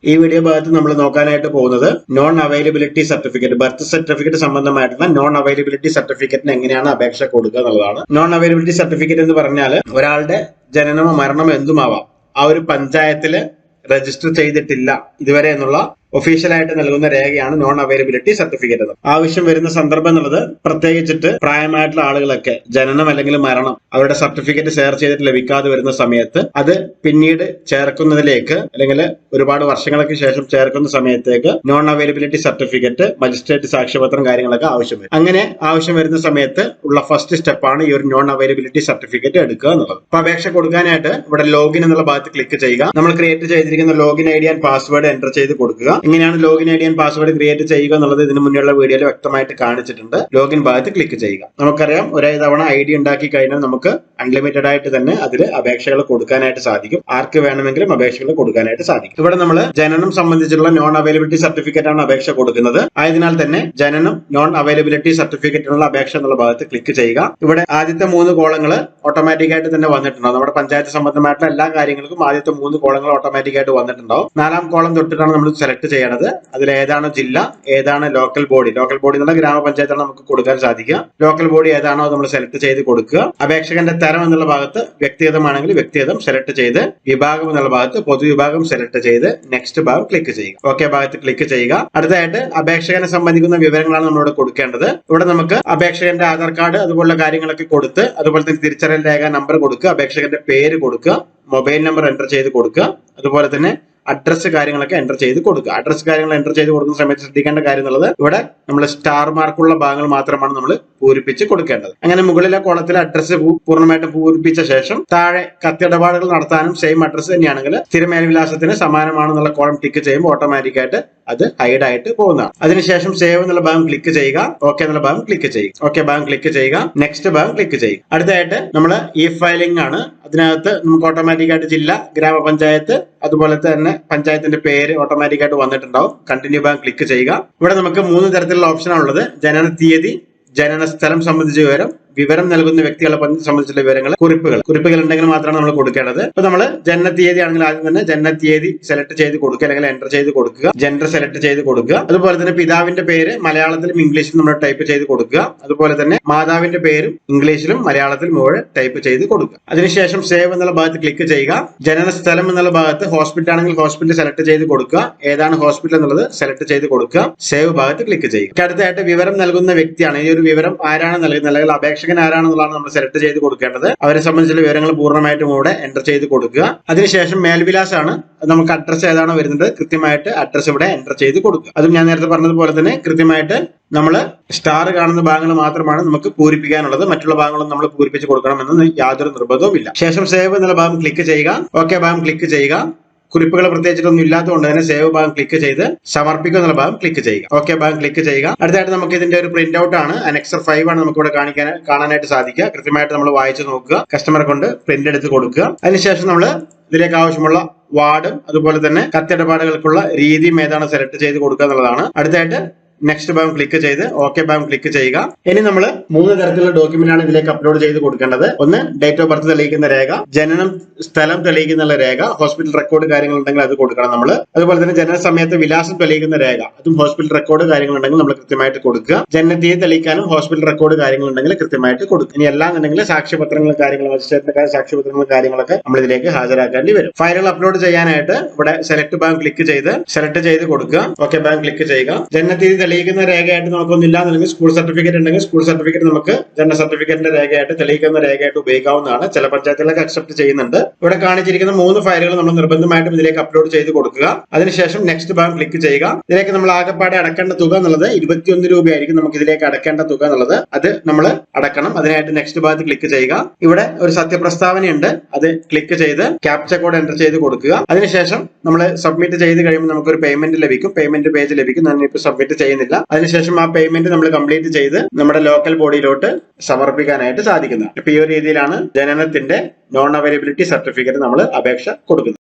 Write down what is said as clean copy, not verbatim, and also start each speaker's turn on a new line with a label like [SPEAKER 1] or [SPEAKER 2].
[SPEAKER 1] ഈ വീഡിയോ ഭാഗത്ത് നമ്മൾ നോക്കാനായിട്ട് പോകുന്നത് non availability certificate, birth certificate സംബന്ധമായിട്ടുള്ള നോൺ അവൈലബിലിറ്റി സർട്ടിഫിക്കറ്റിന് എങ്ങനെയാണ് അപേക്ഷ കൊടുക്കുക എന്നുള്ളതാണ്. നോൺ അവൈലബിലിറ്റി സർട്ടിഫിക്കറ്റ് എന്ന് പറഞ്ഞാൽ ഒരാളുടെ ജനനമോ മരണമോ എന്തുമാവാം, ആ ഒരു പഞ്ചായത്തില് രജിസ്റ്റർ ചെയ്തിട്ടില്ല ഇതുവരെ എന്നുള്ള ഒഫീഷ്യലായിട്ട് നൽകുന്ന രേഖയാണ് നോൺ അവൈലബിലിറ്റി സർട്ടിഫിക്കറ്റ് എന്ന്. ആവശ്യം വരുന്ന സന്ദർഭം എന്നുള്ളത് പ്രത്യേകിച്ചിട്ട് പ്രായമായിട്ടുള്ള ആളുകളൊക്കെ ജനനം അല്ലെങ്കിൽ മരണം അവരുടെ സർട്ടിഫിക്കറ്റ് ഷെയർ ചെയ്തിട്ട് ലഭിക്കാതെ വരുന്ന സമയത്ത് അത് പിന്നീട് ചേർക്കുന്നതിലേക്ക് അല്ലെങ്കിൽ ഒരുപാട് വർഷങ്ങൾക്ക് ശേഷം ചേർക്കുന്ന സമയത്തേക്ക് നോൺ അവൈലബിലിറ്റി സർട്ടിഫിക്കറ്റ്, മജിസ്ട്രേറ്റ് സാക്ഷ്യപത്രം കാര്യങ്ങളൊക്കെ ആവശ്യം വരും. അങ്ങനെ ആവശ്യം വരുന്ന സമയത്ത് ഉള്ള ഫസ്റ്റ് സ്റ്റെപ്പാണ് ഈ ഒരു നോൺ അവൈലബിലിറ്റി സർട്ടിഫിക്കറ്റ് എടുക്കുക എന്നുള്ളത്. അപ്പൊ അപേക്ഷ കൊടുക്കാനായിട്ട് ഇവിടെ ലോഗിൻ എന്നുള്ള ഭാഗത്ത് ക്ലിക്ക് ചെയ്യുക. നമ്മൾ ക്രിയേറ്റ് ചെയ്തിരിക്കുന്ന login ID and password enter ചെയ്ത് കൊടുക്കുക. എങ്ങനെയാണ് login ID and password create ചെയ്യുക എന്നുള്ളത് ഇതിന് മുന്നിലുള്ള വീഡിയോയിൽ വ്യക്തമായിട്ട് കാണിച്ചിട്ടുണ്ട്. ലോഗിൻ ഭാഗത്ത് ക്ലിക്ക് ചെയ്യുക. നമുക്കറിയാം, ഒരേ തവണ ഐഡി ഉണ്ടാക്കി കഴിഞ്ഞാൽ നമുക്ക് അൺലിമിറ്റഡ് ആയിട്ട് തന്നെ അതിൽ അപേക്ഷകൾ കൊടുക്കാനായിട്ട് സാധിക്കും. ആർക്ക് വേണമെങ്കിലും അപേക്ഷകൾ കൊടുക്കാനായിട്ട് സാധിക്കും. ഇവിടെ നമ്മൾ ജനനം സംബന്ധിച്ചുള്ള നോൺ അവൈലബിലിറ്റി സർട്ടിഫിക്കറ്റ് ആണ് അപേക്ഷ കൊടുക്കുന്നത്. ആയതിനാൽ തന്നെ ജനനം നോൺ അവൈലബിലിറ്റി സർട്ടിഫിക്കറ്റിനുള്ള അപേക്ഷ എന്നുള്ള ഭാഗത്ത് ക്ലിക്ക് ചെയ്യുക. ഇവിടെ ആദ്യത്തെ 3 കോളങ്ങൾ ഓട്ടോമാറ്റിക് ആയിട്ട് തന്നെ വന്നിട്ടുണ്ടാവും. നമ്മുടെ പഞ്ചായത്ത് സംബന്ധമായിട്ടുള്ള എല്ലാ കാര്യങ്ങൾക്കും ആദ്യത്തെ 3 കോളങ്ങൾ ഓട്ടോമാറ്റിക് ആയിട്ട് വന്നിട്ടുണ്ടാവും. 4ാം കോളം തൊട്ടിട്ടാണ് നമ്മൾ സെലക്ട് ചെയ്യേണ്ടത്. അതിൽ ഏതാണ് ജില്ല, ഏതാണ് ലോക്കൽ ബോഡി. ലോക്കൽ ബോഡി എന്നുള്ള ഗ്രാമപഞ്ചായത്താണ് നമുക്ക് കൊടുക്കാൻ സാധിക്കുക. ലോക്കൽ ബോഡി ഏതാണോ നമ്മൾ സെലക്ട് ചെയ്ത് കൊടുക്കുക. അപേക്ഷകന്റെ തരം എന്നുള്ള ഭാഗത്ത് വ്യക്തിഗതമാണെങ്കിൽ വ്യക്തിഗതം സെലക്ട് ചെയ്ത്, വിഭാഗം എന്നുള്ള ഭാഗത്ത് പൊതുവിഭാഗം സെലക്ട് ചെയ്ത് നെക്സ്റ്റ് ഭാഗം ക്ലിക്ക് ചെയ്യുക. ഓക്കെ ഭാഗത്ത് ക്ലിക്ക് ചെയ്യുക. അടുത്തായിട്ട് അപേക്ഷകനെ സംബന്ധിക്കുന്ന വിവരങ്ങളാണ് നമ്മളിവിടെ കൊടുക്കേണ്ടത്. ഇവിടെ നമുക്ക് അപേക്ഷകന്റെ ആധാർ കാർഡ് അതുപോലുള്ള കാര്യങ്ങളൊക്കെ കൊടുത്ത്, അതുപോലെ തന്നെ തിരിച്ചറിയൽ രേഖ നമ്പർ കൊടുക്കുക, അപേക്ഷകന്റെ പേര് കൊടുക്കുക, മൊബൈൽ നമ്പർ എൻ്റർ ചെയ്ത് കൊടുക്കുക, അതുപോലെ തന്നെ അഡ്രസ് കാര്യങ്ങളൊക്കെ എൻ്റർ ചെയ്ത് കൊടുക്കുക. അഡ്രസ് കാര്യങ്ങൾ എൻ്റർ ചെയ്ത് കൊടുക്കുന്ന സമയത്ത് ശ്രദ്ധിക്കേണ്ട കാര്യം എന്നുള്ളത് ഇവിടെ നമ്മൾ സ്റ്റാർ മാർക്കുള്ള ഭാഗങ്ങൾ മാത്രമാണ് നമ്മൾ പൂരിപ്പിച്ച് കൊടുക്കേണ്ടത്. അങ്ങനെ മുകളിലെ കോളത്തിൽ അഡ്രസ് പൂർണ്ണമായിട്ടും പൂരിപ്പിച്ച ശേഷം താഴെ കത്തിടപാടുകൾ നടത്താനും സെയിം അഡ്രസ് തന്നെയാണെങ്കിൽ സ്ഥിര മേൽവിലാസത്തിന് സമാനമാണെന്നുള്ള കോളം ടിക്ക് ചെയ്യുമ്പോൾ ഓട്ടോമാറ്റിക് ആയിട്ട് അത് ഹൈഡ് ആയിട്ട് പോകുന്നതാണ്. അതിനുശേഷം സേവ് എന്നുള്ള ഭാഗം ക്ലിക്ക് ചെയ്യുക. ഓക്കെ എന്നുള്ള ഭാഗം ക്ലിക്ക് ചെയ്യുക. ഓക്കെ ഭാഗം ക്ലിക്ക് ചെയ്യുക. നെക്സ്റ്റ് ഭാഗം ക്ലിക്ക് ചെയ്യുക. അടുത്തായിട്ട് നമ്മൾ ഈ ഫയലിംഗ് ആണ്. അതിനകത്ത് നമുക്ക് ഓട്ടോമാറ്റിക് ആയിട്ട് ജില്ല, ഗ്രാമപഞ്ചായത്ത്, അതുപോലെ തന്നെ പഞ്ചായത്തിന്റെ പേര് ഓട്ടോമാറ്റിക് ആയിട്ട് വന്നിട്ടുണ്ടാവും. കണ്ടിന്യൂ ഭാഗം ക്ലിക്ക് ചെയ്യുക. ഇവിടെ നമുക്ക് 3 തരത്തിലുള്ള ഓപ്ഷനാണ് ഉള്ളത്. ജനന തീയതി, ജനന സ്ഥലം സംബന്ധിച്ച വിവരം നൽകുന്ന വ്യക്തികളെ സംബന്ധിച്ചുള്ള വിവരങ്ങൾ, കുറിപ്പുകൾ ഉണ്ടെങ്കിൽ മാത്രമാണ് നമ്മൾ കൊടുക്കേണ്ടത്. അപ്പൊ നമ്മൾ ജനന തീയതി ആണെങ്കിൽ ആദ്യം തന്നെ ജനന തീയതി സെലക്ട് ചെയ്ത് കൊടുക്കുക, അല്ലെങ്കിൽ എൻ്റർ ചെയ്ത് കൊടുക്കുക. ജെൻഡർ സെലക്ട് ചെയ്ത് കൊടുക്കുക. അതുപോലെ തന്നെ പിതാവിന്റെ പേര് മലയാളത്തിലും ഇംഗ്ലീഷിലും നമ്മൾ ടൈപ്പ് ചെയ്ത് കൊടുക്കുക. അതുപോലെ തന്നെ മാതാവിന്റെ പേരും ഇംഗ്ലീഷിലും മലയാളത്തിലും മുഴുവൻ ടൈപ്പ് ചെയ്ത് കൊടുക്കുക. അതിനുശേഷം സേവ് എന്നുള്ള ഭാഗത്ത് ക്ലിക്ക് ചെയ്യുക. ജനന സ്ഥലം എന്നുള്ള ഭാഗത്ത് ഹോസ്പിറ്റൽ ആണെങ്കിൽ ഹോസ്പിറ്റൽ സെലക്ട് ചെയ്ത് കൊടുക്കുക. ഏതാണ് ഹോസ്പിറ്റൽ എന്നുള്ളത് സെലക്ട് ചെയ്ത് കൊടുക്കുക. സേവ് ഭാഗത്ത് ക്ലിക്ക് ചെയ്യുക. അടുത്തായിട്ട് വിവരം നൽകുന്ന വ്യക്തിയാണ്. ഈ ഒരു വിവരം ആരാണ് നൽകുന്നത്, അല്ലെങ്കിൽ അപേക്ഷകൻ ആരാണെന്നുള്ളതാണ് നമ്മൾ സെലക്ട് ചെയ്ത് കൊടുക്കേണ്ടത്. അവരെ സംബന്ധിച്ചുള്ള വിവരങ്ങൾ പൂർണ്ണമായിട്ടും ഇവിടെ എൻ്റർ ചെയ്ത് കൊടുക്കുക. അതിനുശേഷം മേൽവിലാസമാണ്. നമുക്ക് അഡ്രസ് ഏതാണോ വരുന്നത് കൃത്യമായിട്ട് അഡ്രസ് ഇവിടെ എൻ്റർ ചെയ്ത് കൊടുക്കുക. അതും ഞാൻ നേരത്തെ പറഞ്ഞതുപോലെ തന്നെ കൃത്യമായിട്ട് നമ്മൾ സ്റ്റാർ കാണുന്ന ഭാഗങ്ങൾ മാത്രമാണ് നമുക്ക് പൂരിപ്പിക്കാനുള്ളത്. മറ്റുള്ള ഭാഗങ്ങളും നമ്മൾ പൂരിപ്പിച്ച് കൊടുക്കണമെന്ന് യാതൊരു നിർബന്ധവുമില്ല. ശേഷം സേവ് എന്നുള്ള ഭാഗം ക്ലിക്ക് ചെയ്യുക. ഓക്കെ ഭാഗം ക്ലിക്ക് ചെയ്യുക. കുറിപ്പുകൾ പ്രത്യേകിച്ചിട്ടൊന്നും ഇല്ലാത്തതുകൊണ്ട് തന്നെ സേവ് ഭാഗം ക്ലിക്ക് ചെയ്ത് സമർപ്പിക്കുക എന്നുള്ള ഭാഗം ക്ലിക്ക് ചെയ്യുക. ഓക്കെ ഭാഗം ക്ലിക്ക് ചെയ്യുക. അടുത്തായിട്ട് നമുക്ക് ഇതിന്റെ ഒരു പ്രിന്റ് ഔട്ട് ആണ്, അനക്സർ 5 ആണ് നമുക്ക് ഇവിടെ കാണാനായിട്ട് സാധിക്കുക. കൃത്യമായിട്ട് നമ്മൾ വായിച്ചു നോക്കുക, കസ്റ്റമറെ കൊണ്ട് പ്രിന്റ് എടുത്ത് കൊടുക്കുക. അതിനുശേഷം നമ്മൾ ഇതിലേക്ക് ആവശ്യമുള്ള വാർഡും അതുപോലെ തന്നെ കത്തിടപാടുകൾക്കുള്ള രീതിയും ഏതാണ് സെലക്ട് ചെയ്ത് കൊടുക്കുക എന്നുള്ളതാണ്. അടുത്തായിട്ട് നെക്സ്റ്റ് ഭാഗം ക്ലിക്ക് ചെയ്ത് ഓക്കെ ഭാഗം ക്ലിക്ക് ചെയ്യുക. ഇനി നമ്മൾ 3 തരത്തിലുള്ള ഡോക്യുമെന്റ് ആണ് ഇതിലേക്ക് അപ്ലോഡ് ചെയ്ത് കൊടുക്കേണ്ടത്. ഒന്ന് ഡേറ്റ് ഓഫ് ബർത്ത് തെളിയിക്കുന്ന രേഖ, ജനനം സ്ഥലം തെളിയിക്കുന്ന രേഖ, ഹോസ്പിറ്റൽ റെക്കോർഡ് കാര്യങ്ങൾ ഉണ്ടെങ്കിൽ അത് കൊടുക്കണം നമ്മൾ. അതുപോലെ തന്നെ ജനന സമയത്ത് വിലാസം തെളിയിക്കുന്ന രേഖ, അതും ഹോസ്പിറ്റൽ റെക്കോർഡ് കാര്യങ്ങൾ ഉണ്ടെങ്കിൽ നമ്മൾ കൃത്യമായിട്ട് കൊടുക്കുക. ജനനത്തീയതി തെളിയിക്കാനും ഹോസ്പിറ്റൽ റെക്കോർഡ് കാര്യങ്ങൾ ഉണ്ടെങ്കിൽ കൃത്യമായിട്ട് കൊടുക്കുക. ഇനി എല്ലാം ഉണ്ടെങ്കിൽ സാക്ഷ്യപത്രങ്ങളും കാര്യങ്ങളും, മജിസ്ട്രേറ്റിന്റെ സാക്ഷ്യപത്രങ്ങളും കാര്യങ്ങളൊക്കെ നമ്മൾ ഇതിലേക്ക് ഹാജരാക്കേണ്ടി വരും. ഫയലുകൾ അപ്ലോഡ് ചെയ്യാനായിട്ട് ഇവിടെ സെലക്ട് ഭാഗം ക്ലിക്ക് ചെയ്ത് സെലക്ട് ചെയ്ത് കൊടുക്കുക. ഓക്കെ ഭാഗം ക്ലിക്ക് ചെയ്യുക. ജനനത്തീയതി തെളിയിക്കുന്ന രേഖയായിട്ട് നമുക്കൊന്നില്ല എന്നുണ്ടെങ്കിൽ സ്കൂൾ സർട്ടിഫിക്കറ്റ് ഉണ്ടെങ്കിൽ സ്കൂൾ സർട്ടിഫിക്കറ്റ് നമുക്ക് ജനന സർട്ടിഫിക്കറ്റിന്റെ രേഖയായിട്ട് തെളിയിക്കുന്ന രേഖയായിട്ട് ഉപയോഗിക്കാവുന്നതാണ്. ചില പഞ്ചായത്തുകളൊക്കെ അക്സെപ്റ്റ് ചെയ്യുന്നുണ്ട്. ഇവിടെ കാണിച്ചിരിക്കുന്ന 3 ഫയലുകൾ നമ്മൾ നിർബന്ധമായിട്ടും ഇതിലേക്ക് അപ്ലോഡ് ചെയ്ത് കൊടുക്കുക. അതിനുശേഷം നെക്സ്റ്റ് ഭാഗം ക്ലിക്ക് ചെയ്യുക. ഇതിലേക്ക് നമ്മൾ ആകെപ്പാടെ അടക്കേണ്ട തുക എന്നുള്ളത് 21 രൂപയായിരിക്കും. നമുക്ക് ഇതിലേക്ക് അടക്കേണ്ട തുക എന്നുള്ളത് അത് നമ്മൾ അടക്കണം. അതിനായിട്ട് നെക്സ്റ്റ് ഭാഗത്ത് ക്ലിക്ക് ചെയ്യുക. ഇവിടെ ഒരു സത്യപ്രസ്താവനയുണ്ട്, അത് ക്ലിക്ക് ചെയ്ത് ക്യാപ്ച കോഡ് എൻ്റർ ചെയ്ത് കൊടുക്കുക. അതിനുശേഷം നമ്മൾ സബ്മിറ്റ് ചെയ്ത് കഴിയുമ്പോൾ നമുക്കൊരു പേയ്മെന്റ് ലഭിക്കും, പേയ്മെന്റ് പേജ് ലഭിക്കും. ഞാൻ ഇപ്പോൾ സബ്മിറ്റ് ചെയ്യുന്നില്ല. അതിനുശേഷം ആ പേയ്മെന്റ് നമ്മൾ കംപ്ലീറ്റ് ചെയ്ത് നമ്മുടെ ലോക്കൽ ബോഡിയിലോട്ട് സമർപ്പിക്കാനായിട്ട് സാധിക്കുന്നതാണ്. ഇപ്പൊ ഈ ഒരു രീതിയിലാണ് ജനനത്തിന്റെ നോൺ അവൈലബിലിറ്റി സർട്ടിഫിക്കറ്റ് നമ്മൾ അപേക്ഷ കൊടുക്കുന്നത്.